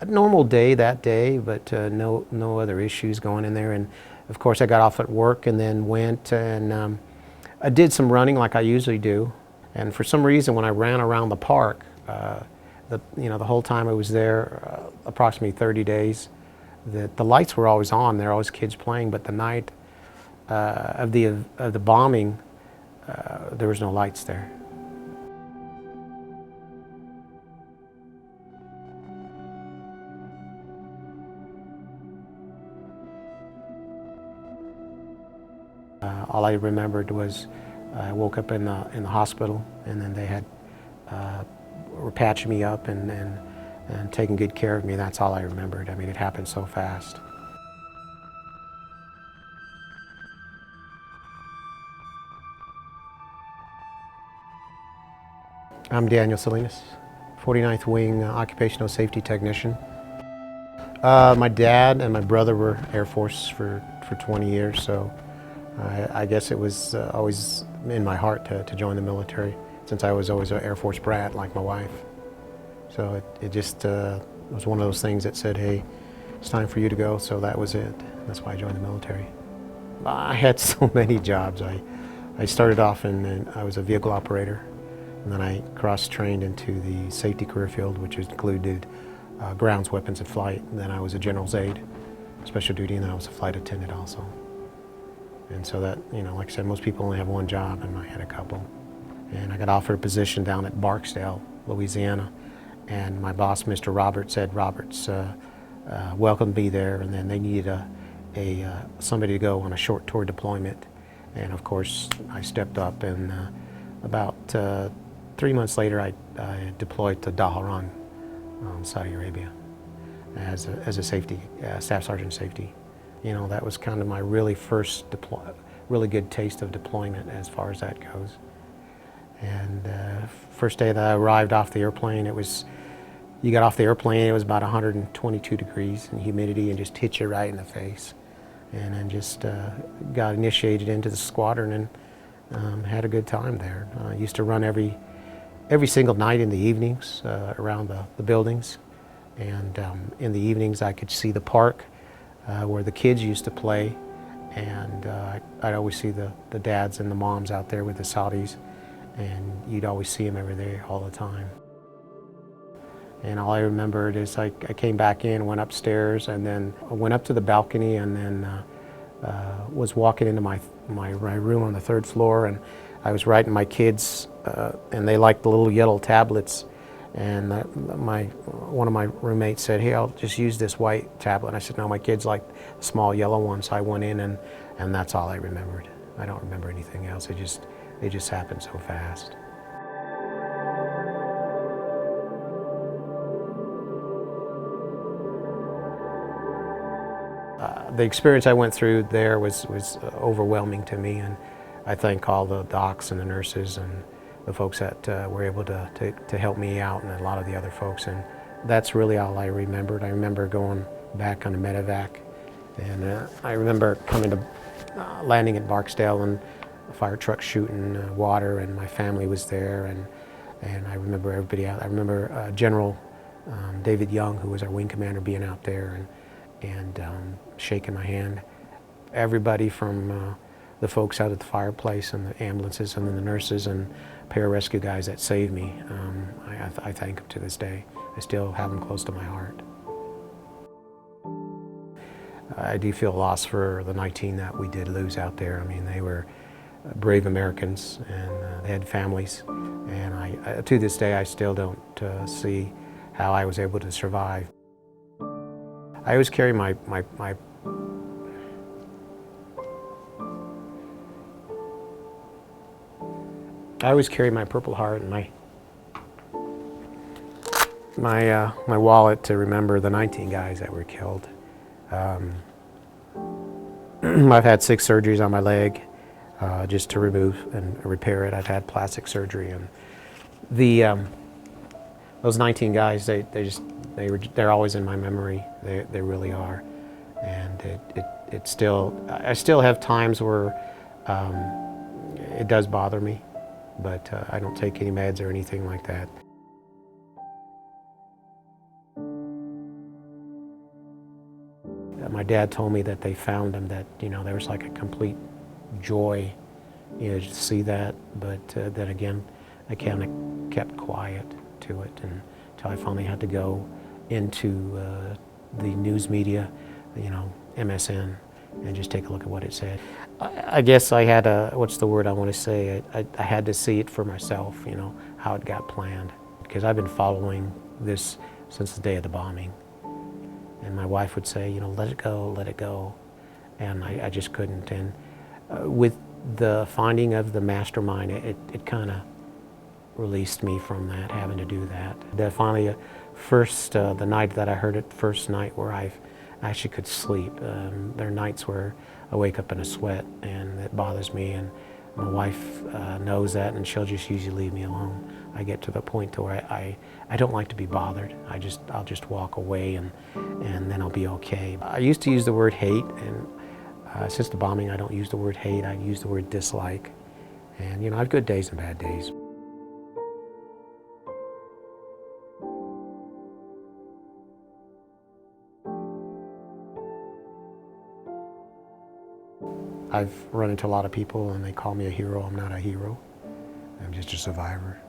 A normal day that day, but no other issues going in there. And of course, I got off at work and then went and I did some running like I usually do. And for some reason, when I ran around the park, the whole time I was there, approximately 30 days, the lights were always on. There were always kids playing. But the night of the bombing, there was no lights there. All I remembered was I woke up in the hospital, and then they had were patching me up and taking good care of me. That's all I remembered. I mean, it happened so fast. I'm Daniel Salinas, 49th Wing Occupational Safety Technician. My dad and my brother were Air Force for 20 years, so I guess it was always in my heart to join the military, since I was always an Air Force brat like my wife. So it just was one of those things that said, hey, it's time for you to go, so that was it. That's why I joined the military. I had so many jobs. I started off I was a vehicle operator, and then I cross-trained into the safety career field, which included grounds, weapons, and flight. And then I was a general's aide, special duty, and then I was a flight attendant also. And so that, like I said, most people only have one job, and I had a couple. And I got offered a position down at Barksdale, Louisiana. And my boss, Mr. Roberts, said, Roberts welcomed me there, and then they needed somebody to go on a short tour deployment. And of course, I stepped up, and about 3 months later, I deployed to Dhahran, Saudi Arabia, as a safety, staff sergeant safety. That was kind of my really first really good taste of deployment as far as that goes. And first day that I arrived off the airplane, you got off the airplane, it was about 122 degrees and humidity, and just hit you right in the face. And then just got initiated into the squadron and had a good time there. I used to run every single night in the evenings around the buildings. And in the evenings I could see the park where the kids used to play, and I'd always see the dads and the moms out there with the Saudis, and you'd always see them over there all the time. And all I remembered is I came back in, went upstairs, and then I went up to the balcony, and then was walking into my room on the 3rd floor, and I was writing my kids, and they liked the little yellow tablets. And one of my roommates said, hey, I'll just use this white tablet. And I said, no, my kids like the small yellow one. So I went in, and that's all I remembered. I don't remember anything else. It just happened so fast. The experience I went through there was overwhelming to me, and I thank all the docs and the nurses and the folks that were able to help me out, and a lot of the other folks. And that's really all I remembered. I remember going back on a medevac, and I remember landing at Barksdale, and a fire truck shooting water, and my family was there, and I remember everybody out. I remember General David Young, who was our wing commander, being out there and shaking my hand. Everybody from the folks out at the fireplace and the ambulances, and then the nurses and pararescue guys that saved me. I thank them to this day. I still have them close to my heart. I do feel lost for the 19 that we did lose out there. I mean, they were brave Americans, and they had families. And to this day, I still don't see how I was able to survive. I always carry my Purple Heart and my wallet to remember the 19 guys that were killed. I've had 6 surgeries on my leg just to remove and repair it. I've had plastic surgery, and those 19 guys, they're always in my memory. They really are, and I still have times where it does bother me, but I don't take any meds or anything like that. My dad told me that they found him, that, you know, there was like a complete joy, you know, to see that. But then again, I kind of kept quiet to it until I finally had to go into the news media, you know, MSN, and just take a look at what it said. I guess I had a, what's the word I want to say? I had to see it for myself, you know, how it got planned. Because I've been following this since the day of the bombing. And my wife would say, you know, let it go, let it go. And I just couldn't. And with the finding of the mastermind, it kind of released me from that, having to do that. Finally, the night that I heard it, first night where I actually could sleep. There are nights where I wake up in a sweat, and it bothers me, and my wife knows that, and she'll just usually leave me alone. I get to the point to where I don't like to be bothered. I'll just walk away, and then I'll be okay. I used to use the word hate, and since the bombing, I don't use the word hate. I use the word dislike. And, you know, I have good days and bad days. I've run into a lot of people and they call me a hero. I'm not a hero. I'm just a survivor.